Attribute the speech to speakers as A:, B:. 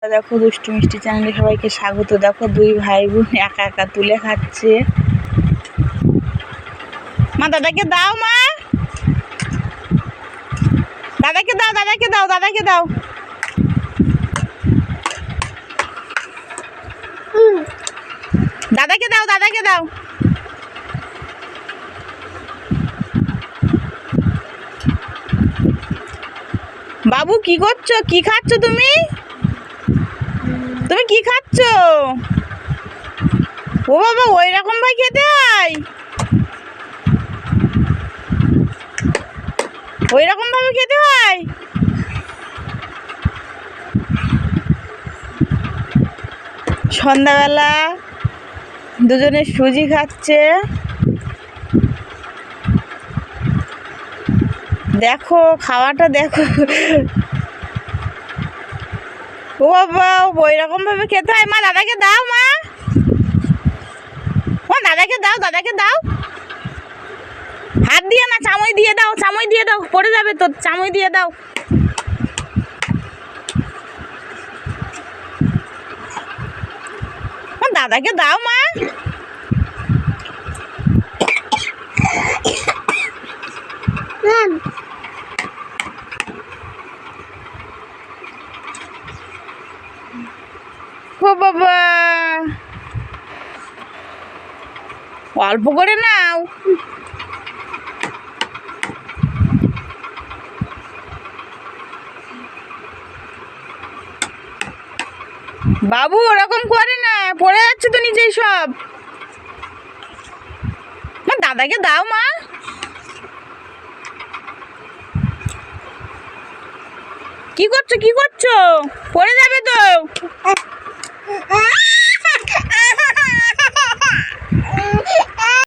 A: দেখো দুষ্টু মিষ্টি চ্যানেলে সবাইকে স্বাগত। দেখো দুই ভাই বোন একা একা তুলে খাচ্ছে। মা দাদাকে দাও, মা দাদাকে দাও, দাদাকে দাও, দাদাকে দাও। দাদাকে দাও, দাদাকে দাও। বাবু কি করছো? কি খাচ্ছ তুমি? তুমি কি খাচ্ছ? ও বাবা, ওই রকম ভাই খেতে হয়? ওই রকম ভাবে খেতে হয়? সন্ধ্যাবেলা দুজনে সুজি খাচ্ছে। দেখো খাওয়াটা দেখো। ও বাবা, ওই রকম ভাবে খেতে হয়? মা দাদাকে দাও, মা ও দাদাকে দাও, দাদাকে দাও। হাত দিয়ে না, চামচ দিয়ে দাও, চামচ দিয়ে দাও, পড়ে যাবে তো, চামচ দিয়ে দাও। ও দাদাকে দাও, মা। ও বাবা, অল্প করে নাও। বাবু ওরকম করে না, পড়ে যাচ্ছে তো নিচেই সব। মা দাদাকে দাও, মা। কি করছো, কি করছো? পড়ে যাবে তো।